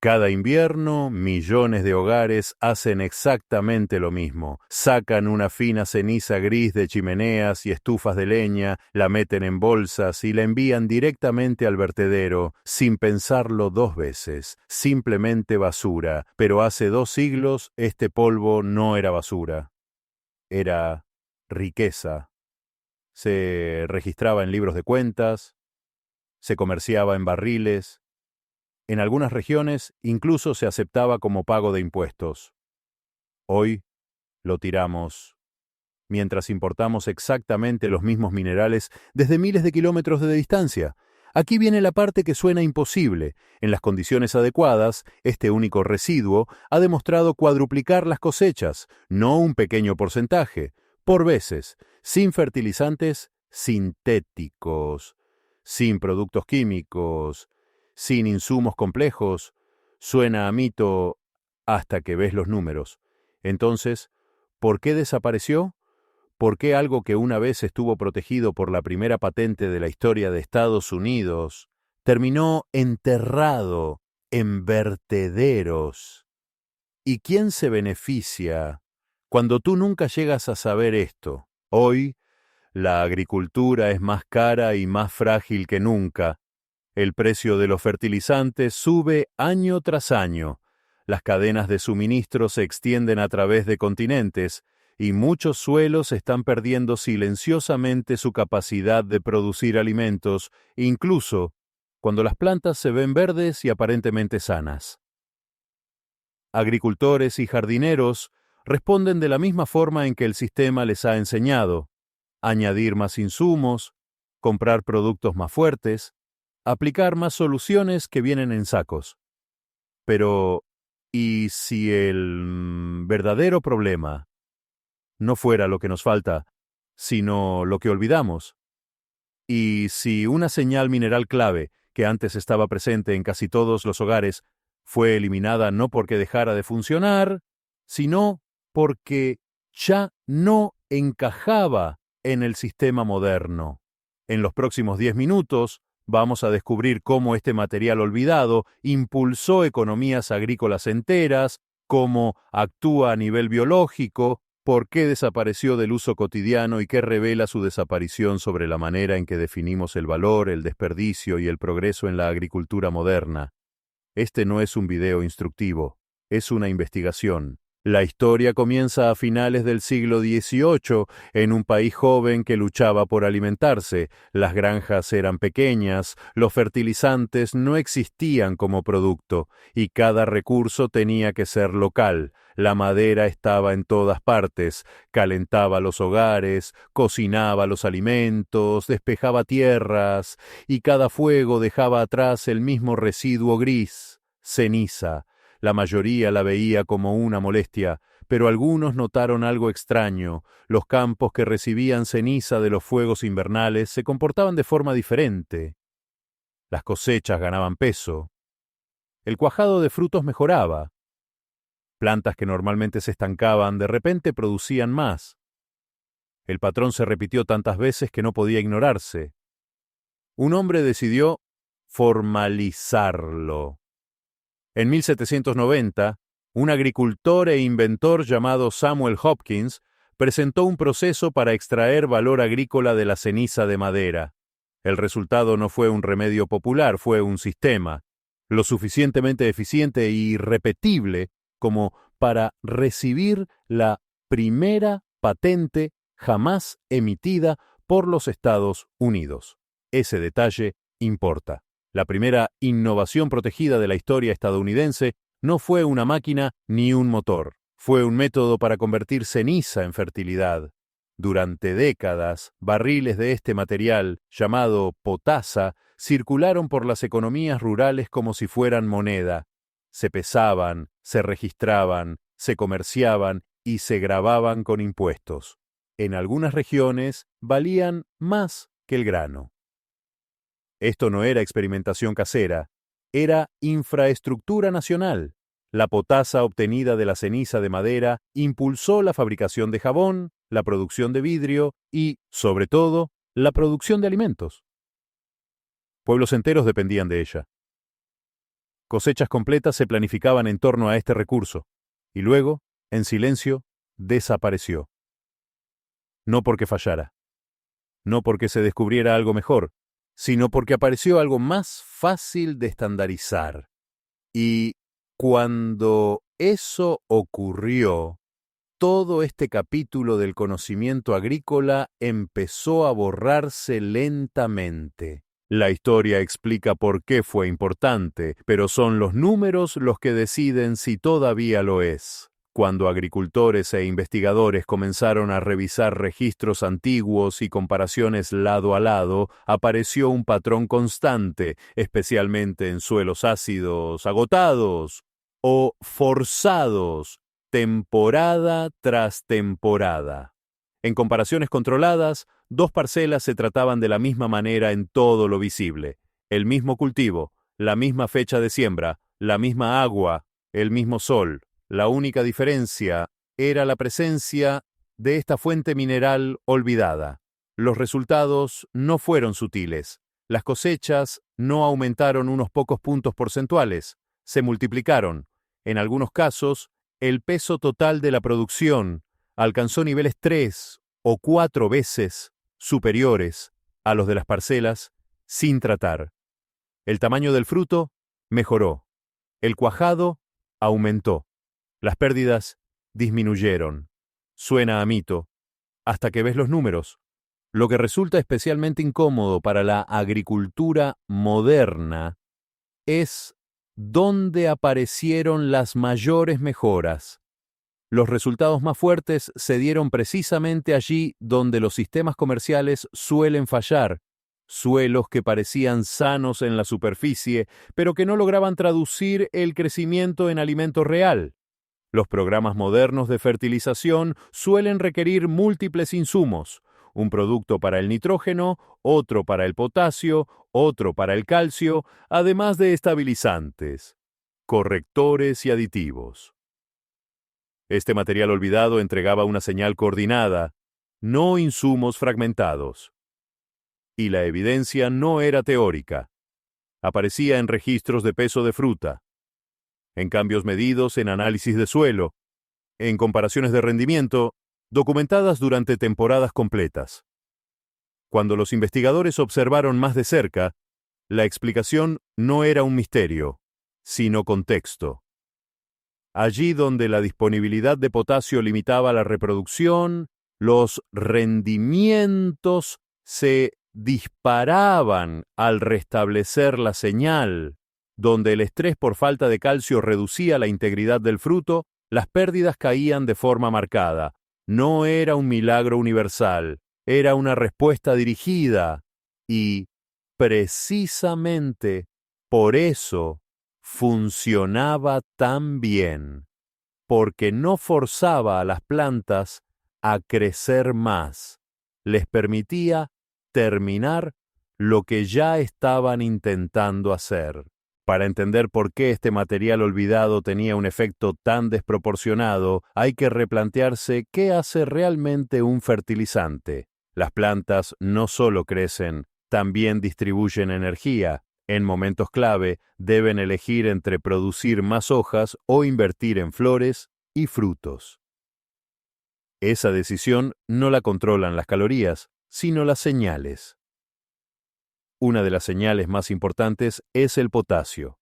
Cada invierno, millones de hogares hacen exactamente lo mismo. Sacan una fina ceniza gris de chimeneas y estufas de leña, la meten en bolsas y la envían directamente al vertedero, sin pensarlo dos veces. Simplemente basura. Pero hace 2 siglos este polvo no era basura. Era riqueza. Se registraba en libros de cuentas, se comerciaba en barriles. En algunas regiones incluso se aceptaba como pago de impuestos. Hoy lo tiramos, mientras importamos exactamente los mismos minerales desde miles de kilómetros de distancia. Aquí viene la parte que suena imposible. En las condiciones adecuadas, este único residuo ha demostrado cuadruplicar las cosechas, no un pequeño porcentaje, por veces, sin fertilizantes sintéticos, sin productos químicos, sin insumos complejos. Suena a mito hasta que ves los números. Entonces, ¿por qué desapareció? ¿Por qué algo que una vez estuvo protegido por la primera patente de la historia de Estados Unidos terminó enterrado en vertederos? ¿Y quién se beneficia cuando tú nunca llegas a saber esto? Hoy, la agricultura es más cara y más frágil que nunca. El precio de los fertilizantes sube año tras año. Las cadenas de suministro se extienden a través de continentes y muchos suelos están perdiendo silenciosamente su capacidad de producir alimentos, incluso cuando las plantas se ven verdes y aparentemente sanas. Agricultores y jardineros responden de la misma forma en que el sistema les ha enseñado: añadir más insumos, comprar productos más fuertes, aplicar más soluciones que vienen en sacos. Pero, ¿y si el verdadero problema no fuera lo que nos falta, sino lo que olvidamos? ¿Y si una señal mineral clave, que antes estaba presente en casi todos los hogares, fue eliminada no porque dejara de funcionar, sino porque ya no encajaba en el sistema moderno? En los próximos 10 minutos vamos a descubrir cómo este material olvidado impulsó economías agrícolas enteras, cómo actúa a nivel biológico, por qué desapareció del uso cotidiano y qué revela su desaparición sobre la manera en que definimos el valor, el desperdicio y el progreso en la agricultura moderna. Este no es un video instructivo, es una investigación. La historia comienza a finales del siglo XVIII, en un país joven que luchaba por alimentarse. Las granjas eran pequeñas, los fertilizantes no existían como producto, y cada recurso tenía que ser local. La madera estaba en todas partes, calentaba los hogares, cocinaba los alimentos, despejaba tierras, y cada fuego dejaba atrás el mismo residuo gris, ceniza. La mayoría la veía como una molestia, pero algunos notaron algo extraño. Los campos que recibían ceniza de los fuegos invernales se comportaban de forma diferente. Las cosechas ganaban peso. El cuajado de frutos mejoraba. Plantas que normalmente se estancaban de repente producían más. El patrón se repitió tantas veces que no podía ignorarse. Un hombre decidió formalizarlo. En 1790, un agricultor e inventor llamado Samuel Hopkins presentó un proceso para extraer valor agrícola de la ceniza de madera. El resultado no fue un remedio popular, fue un sistema, lo suficientemente eficiente y irrepetible como para recibir la primera patente jamás emitida por los Estados Unidos. Ese detalle importa. La primera innovación protegida de la historia estadounidense no fue una máquina ni un motor. Fue un método para convertir ceniza en fertilidad. Durante décadas, barriles de este material, llamado potasa, circularon por las economías rurales como si fueran moneda. Se pesaban, se registraban, se comerciaban y se gravaban con impuestos. En algunas regiones valían más que el grano. Esto no era experimentación casera, era infraestructura nacional. La potasa obtenida de la ceniza de madera impulsó la fabricación de jabón, la producción de vidrio y, sobre todo, la producción de alimentos. Pueblos enteros dependían de ella. Cosechas completas se planificaban en torno a este recurso, y luego, en silencio, desapareció. No porque fallara, no porque se descubriera algo mejor, sino porque apareció algo más fácil de estandarizar. Y cuando eso ocurrió, todo este capítulo del conocimiento agrícola empezó a borrarse lentamente. La historia explica por qué fue importante, pero son los números los que deciden si todavía lo es. Cuando agricultores e investigadores comenzaron a revisar registros antiguos y comparaciones lado a lado, apareció un patrón constante, especialmente en suelos ácidos agotados o forzados, temporada tras temporada. En comparaciones controladas, dos parcelas se trataban de la misma manera en todo lo visible. El mismo cultivo, la misma fecha de siembra, la misma agua, el mismo sol. La única diferencia era la presencia de esta fuente mineral olvidada. Los resultados no fueron sutiles. Las cosechas no aumentaron unos pocos puntos porcentuales, se multiplicaron. En algunos casos, el peso total de la producción alcanzó niveles 3 o 4 veces superiores a los de las parcelas sin tratar. El tamaño del fruto mejoró. El cuajado aumentó. Las pérdidas disminuyeron. Suena a mito, hasta que ves los números. Lo que resulta especialmente incómodo para la agricultura moderna es dónde aparecieron las mayores mejoras. Los resultados más fuertes se dieron precisamente allí donde los sistemas comerciales suelen fallar, suelos que parecían sanos en la superficie, pero que no lograban traducir el crecimiento en alimento real. Los programas modernos de fertilización suelen requerir múltiples insumos, un producto para el nitrógeno, otro para el potasio, otro para el calcio, además de estabilizantes, correctores y aditivos. Este material olvidado entregaba una señal coordinada, no insumos fragmentados. Y la evidencia no era teórica. Aparecía en registros de peso de fruta, en cambios medidos en análisis de suelo, en comparaciones de rendimiento, documentadas durante temporadas completas. Cuando los investigadores observaron más de cerca, la explicación no era un misterio, sino contexto. Allí donde la disponibilidad de potasio limitaba la reproducción, los rendimientos se disparaban al restablecer la señal. Donde el estrés por falta de calcio reducía la integridad del fruto, las pérdidas caían de forma marcada. No era un milagro universal, era una respuesta dirigida. Y, precisamente, por eso funcionaba tan bien, porque no forzaba a las plantas a crecer más, les permitía terminar lo que ya estaban intentando hacer. Para entender por qué este material olvidado tenía un efecto tan desproporcionado, hay que replantearse qué hace realmente un fertilizante. Las plantas no solo crecen, también distribuyen energía. En momentos clave, deben elegir entre producir más hojas o invertir en flores y frutos. Esa decisión no la controlan las calorías, sino las señales. Una de las señales más importantes es el potasio.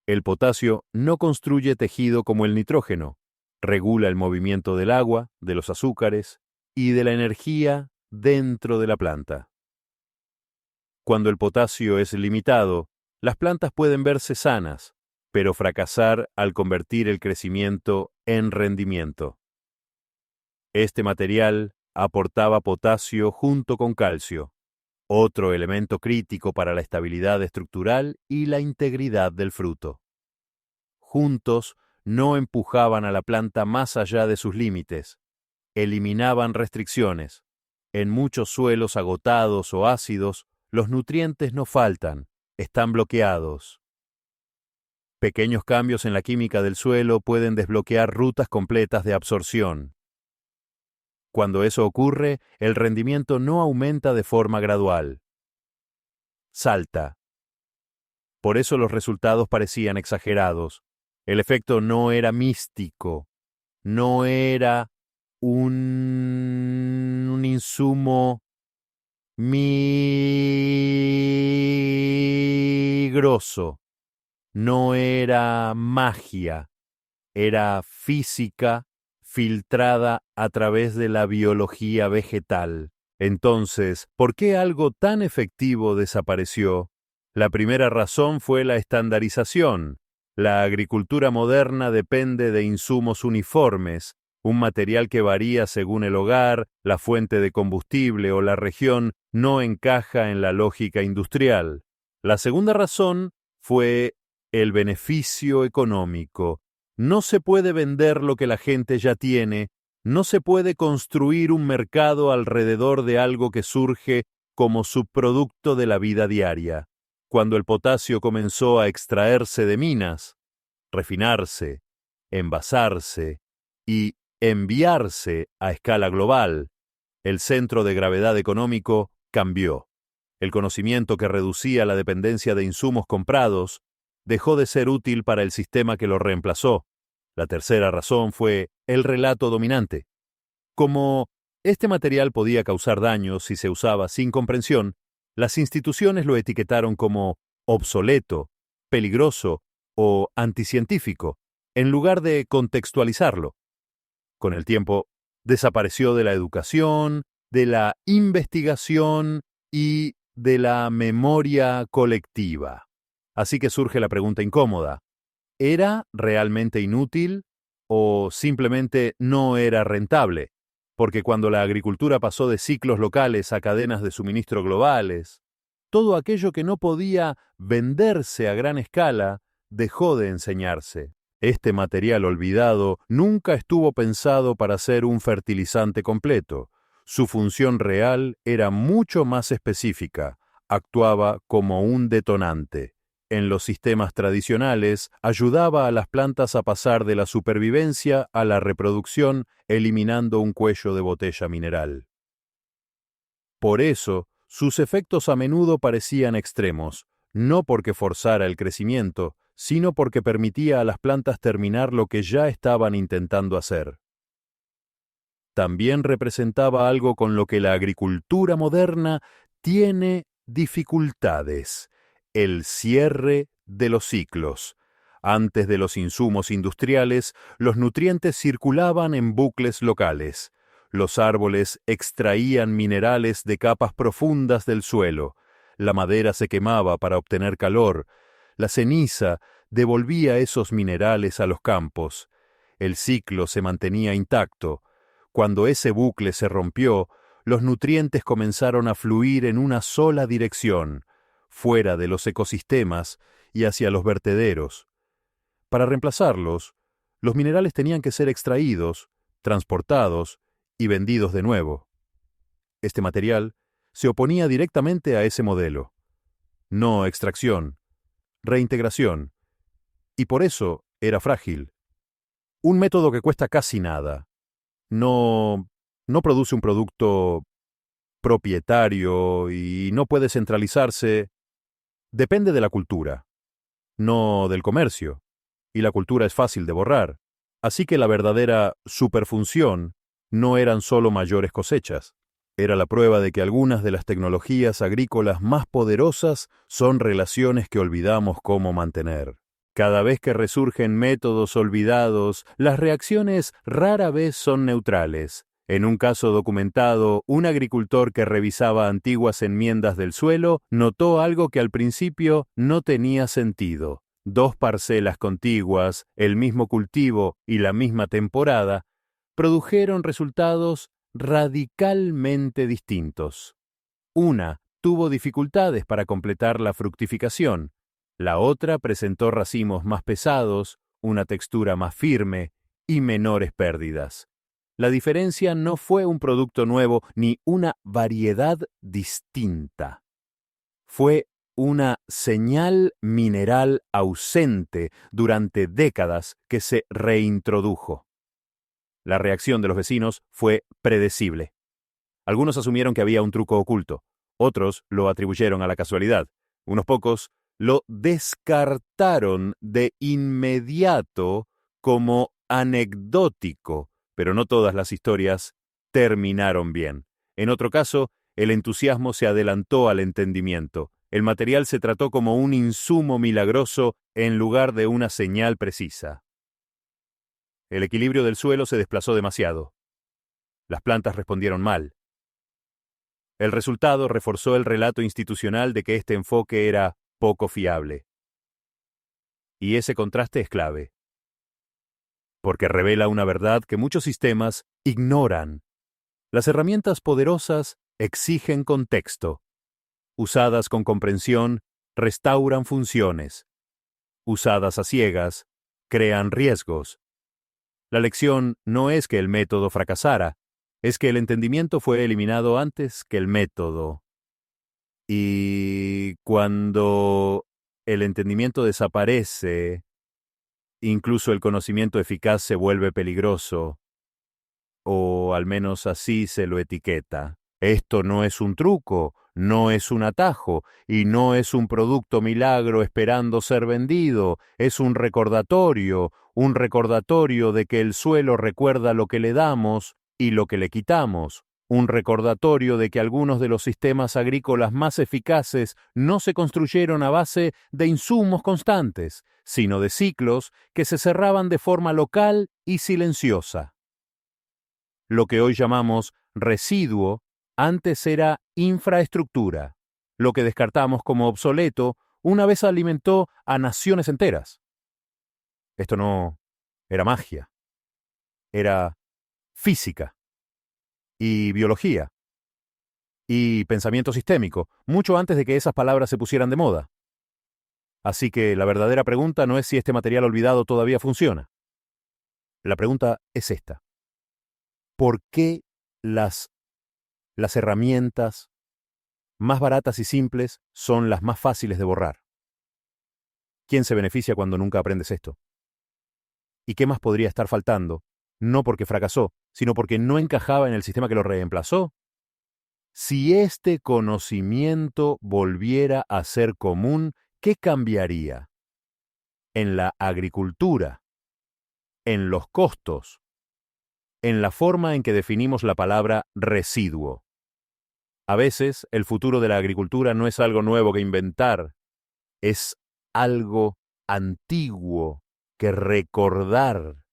El potasio no construye tejido como el nitrógeno, regula el movimiento del agua, de los azúcares y de la energía dentro de la planta. Cuando el potasio es limitado, las plantas pueden verse sanas, pero fracasar al convertir el crecimiento en rendimiento. Este material aportaba potasio junto con calcio, otro elemento crítico para la estabilidad estructural y la integridad del fruto. Juntos no empujaban a la planta más allá de sus límites, eliminaban restricciones. En muchos suelos agotados o ácidos, los nutrientes no faltan, están bloqueados. Pequeños cambios en la química del suelo pueden desbloquear rutas completas de absorción. Cuando eso ocurre, el rendimiento no aumenta de forma gradual. Salta. Por eso los resultados parecían exagerados. El efecto no era místico, no era un insumo milagroso, no era magia, era física filtrada a través de la biología vegetal. Entonces, ¿por qué algo tan efectivo desapareció? La primera razón fue la estandarización. La agricultura moderna depende de insumos uniformes, un material que varía según el hogar, la fuente de combustible o la región no encaja en la lógica industrial. La segunda razón fue el beneficio económico. No se puede vender lo que la gente ya tiene, no se puede construir un mercado alrededor de algo que surge como subproducto de la vida diaria. Cuando el potasio comenzó a extraerse de minas, refinarse, envasarse y enviarse a escala global, el centro de gravedad económico cambió. El conocimiento que reducía la dependencia de insumos comprados dejó de ser útil para el sistema que lo reemplazó. La tercera razón fue el relato dominante. Como este material podía causar daños si se usaba sin comprensión, las instituciones lo etiquetaron como obsoleto, peligroso o anticientífico, en lugar de contextualizarlo. Con el tiempo, desapareció de la educación, de la investigación y de la memoria colectiva. Así que surge la pregunta incómoda: ¿era realmente inútil o simplemente no era rentable? Porque cuando la agricultura pasó de ciclos locales a cadenas de suministro globales, todo aquello que no podía venderse a gran escala dejó de enseñarse. Este material olvidado nunca estuvo pensado para ser un fertilizante completo. Su función real era mucho más específica, actuaba como un detonante. En los sistemas tradicionales, ayudaba a las plantas a pasar de la supervivencia a la reproducción, eliminando un cuello de botella mineral. Por eso, sus efectos a menudo parecían extremos, no porque forzara el crecimiento, sino porque permitía a las plantas terminar lo que ya estaban intentando hacer. También representaba algo con lo que la agricultura moderna tiene dificultades: el cierre de los ciclos. Antes de los insumos industriales, los nutrientes circulaban en bucles locales. Los árboles extraían minerales de capas profundas del suelo. La madera se quemaba para obtener calor. La ceniza devolvía esos minerales a los campos. El ciclo se mantenía intacto. Cuando ese bucle se rompió, los nutrientes comenzaron a fluir en una sola dirección, fuera de los ecosistemas y hacia los vertederos. Para reemplazarlos, los minerales tenían que ser extraídos, transportados y vendidos de nuevo. Este material se oponía directamente a ese modelo. No extracción, reintegración, y por eso era frágil. Un método que cuesta casi nada. No produce un producto propietario y no puede centralizarse. Depende de la cultura, no del comercio, y la cultura es fácil de borrar. Así que la verdadera superfunción no eran solo mayores cosechas. Era la prueba de que algunas de las tecnologías agrícolas más poderosas son relaciones que olvidamos cómo mantener. Cada vez que resurgen métodos olvidados, las reacciones rara vez son neutrales. En un caso documentado, un agricultor que revisaba antiguas enmiendas del suelo notó algo que al principio no tenía sentido. 2 parcelas contiguas, el mismo cultivo y la misma temporada, produjeron resultados radicalmente distintos. Una tuvo dificultades para completar la fructificación. La otra presentó racimos más pesados, una textura más firme y menores pérdidas. La diferencia no fue un producto nuevo ni una variedad distinta. Fue una señal mineral ausente durante décadas que se reintrodujo. La reacción de los vecinos fue predecible. Algunos asumieron que había un truco oculto, otros lo atribuyeron a la casualidad. Unos pocos lo descartaron de inmediato como anecdótico, pero no todas las historias terminaron bien. En otro caso, el entusiasmo se adelantó al entendimiento. El material se trató como un insumo milagroso en lugar de una señal precisa. El equilibrio del suelo se desplazó demasiado. Las plantas respondieron mal. El resultado reforzó el relato institucional de que este enfoque era poco fiable. Y ese contraste es clave, porque revela una verdad que muchos sistemas ignoran. Las herramientas poderosas exigen contexto. Usadas con comprensión, restauran funciones. Usadas a ciegas, crean riesgos. La lección no es que el método fracasara, es que el entendimiento fue eliminado antes que el método. Y cuando el entendimiento desaparece, incluso el conocimiento eficaz se vuelve peligroso, o al menos así se lo etiqueta. Esto no es un truco, no es un atajo, y no es un producto milagro esperando ser vendido, es un recordatorio de que el suelo recuerda lo que le damos y lo que le quitamos, un recordatorio de que algunos de los sistemas agrícolas más eficaces no se construyeron a base de insumos constantes, sino de ciclos que se cerraban de forma local y silenciosa. Lo que hoy llamamos residuo antes era infraestructura. Lo que descartamos como obsoleto una vez alimentó a naciones enteras. Esto no era magia, era física y biología y pensamiento sistémico, mucho antes de que esas palabras se pusieran de moda. Así que la verdadera pregunta no es si este material olvidado todavía funciona. La pregunta es esta: ¿por qué las herramientas más baratas y simples son las más fáciles de borrar? ¿Quién se beneficia cuando nunca aprendes esto? ¿Y qué más podría estar faltando? No porque fracasó, sino porque no encajaba en el sistema que lo reemplazó. Si este conocimiento volviera a ser común, ¿qué cambiaría? En la agricultura, en los costos, en la forma en que definimos la palabra residuo. A veces, el futuro de la agricultura no es algo nuevo que inventar, es algo antiguo que recordar.